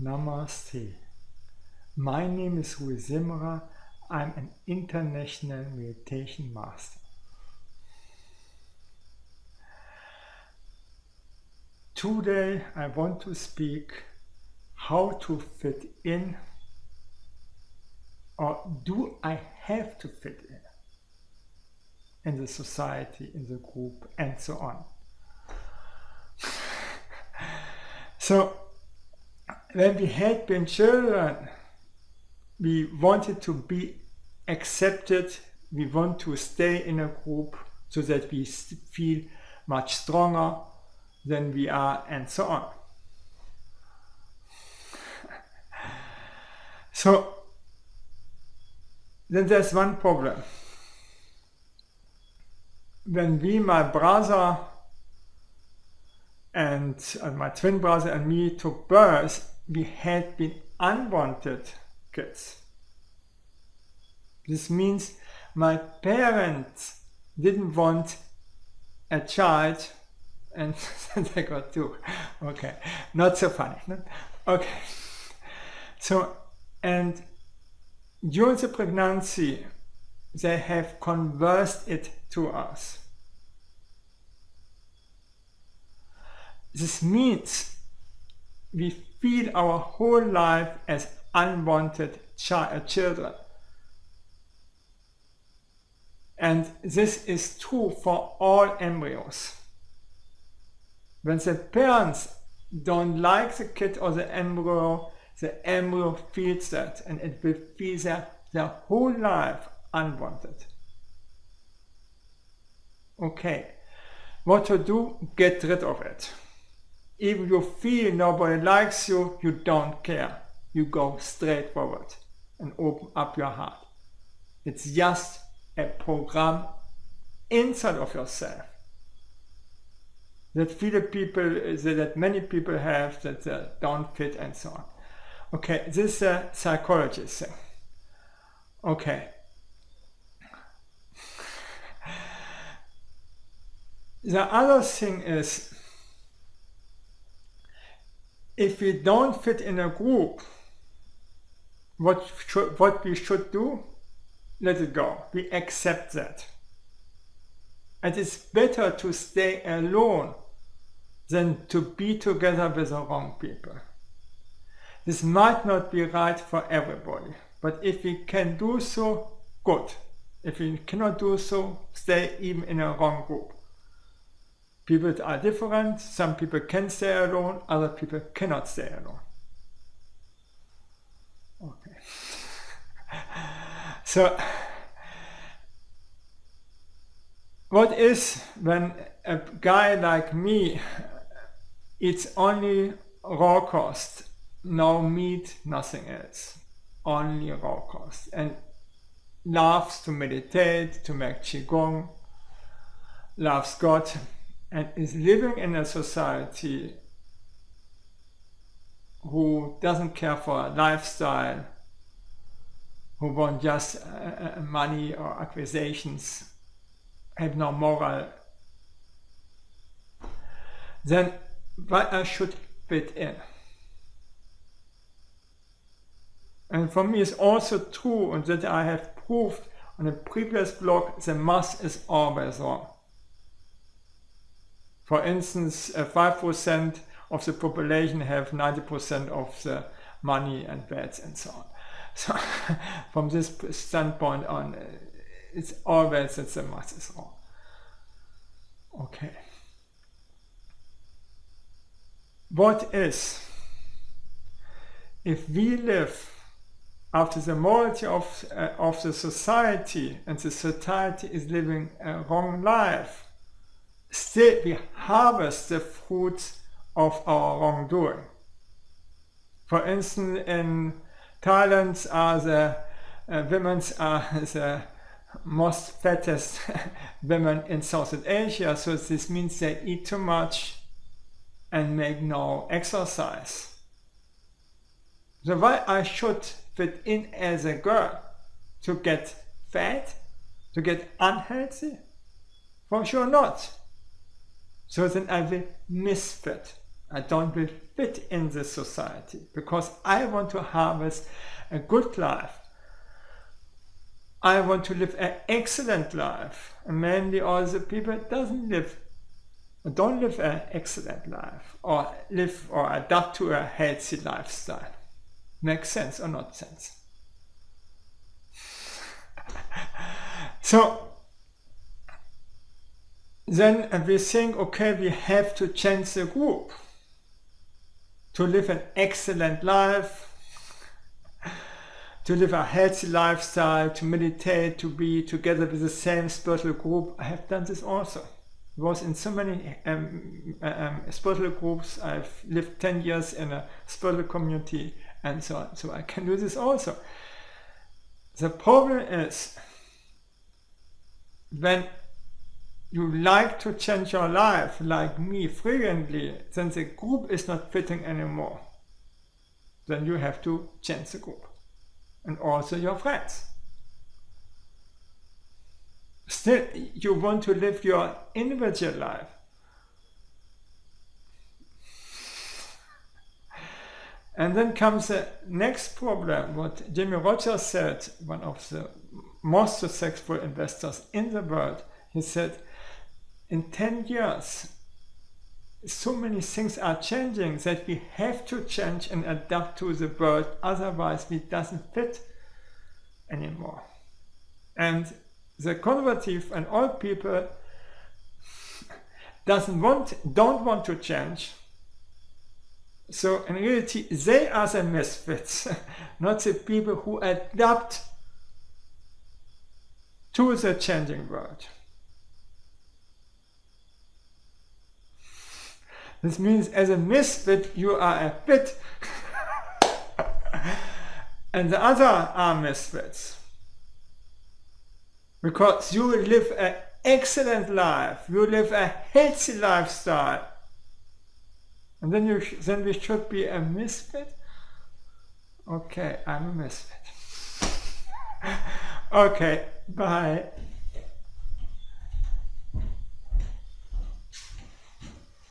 Namaste. My name is Rui Simra. I'm an international meditation master. Today I want to speak how to fit in, or do I have to fit in the society, in the group, and so on. So when we had been children, we wanted to be accepted, we want to stay in a group so that we feel much stronger than we are, and so on. So then there's one problem. When my brother and my twin brother and me took birth, we had been unwanted kids. This means my parents didn't want a child, and they got two. Okay, not so funny. No? Okay, so, and during the pregnancy, they have conversed it to us. This means we feel our whole life as unwanted children. And this is true for all embryos. When the parents don't like the kid or the embryo feels that, and it will feel their whole life unwanted. Okay, what to do? Get rid of it. If you feel nobody likes you, you don't care. You go straight forward and open up your heart. It's just a program inside of yourself that many people have, that don't fit, and so on. Okay, this is a psychologist thing. Okay. The other thing is, if we don't fit in a group, what we should do? Let it go. We accept that. And it's better to stay alone than to be together with the wrong people. This might not be right for everybody, but if we can do so, good. If we cannot do so, stay even in a wrong group. People are different. Some people can stay alone, other people cannot stay alone. Okay. So, what is when a guy like me eats only raw cost, no meat, nothing else, only raw cost, and loves to meditate, to make qigong, loves God, and is living in a society who doesn't care for a lifestyle, who want just money or acquisitions, have no moral, then why I should fit in. And for me it's also true, and that I have proved on a previous blog, the mass is always wrong. For instance, 5% of the population have 90% of the money and wealth and so on. So from this standpoint on, it's always that the mass is wrong. Okay. What is, if we live after the morality of the society, and the society is living a wrong life, still we harvest the fruits of our wrongdoing. For instance, in Thailand, the women are the most fattest women in Southeast Asia, so this means they eat too much and make no exercise. So why I should fit in as a girl? To get fat? To get unhealthy? For sure not. So then I will misfit. I don't will fit in this society because I want to harvest a good life. I want to live an excellent life. And mainly all the people don't live an excellent life or live or adapt to a healthy lifestyle. Makes sense or not sense? So then we think, okay, we have to change the group to live an excellent life, to live a healthy lifestyle, to meditate, to be together with the same spiritual group. I have done this also. I was in so many spiritual groups. I've lived 10 years in a spiritual community and so on. So I can do this also. The problem is when you like to change your life, like me, frequently, then the group is not fitting anymore. Then you have to change the group. And also your friends. Still, you want to live your individual life. And then comes the next problem, what Jimmy Rogers said, one of the most successful investors in the world. He said, in 10 years, so many things are changing that we have to change and adapt to the world, otherwise it doesn't fit anymore. And the conservative and old people don't want to change. So in reality, they are the misfits, not the people who adapt to the changing world. This means as a misfit, you are a fit, and the other are misfits. Because you live an excellent life, you live a healthy lifestyle, and then we should be a misfit? Okay, I'm a misfit. Okay, bye.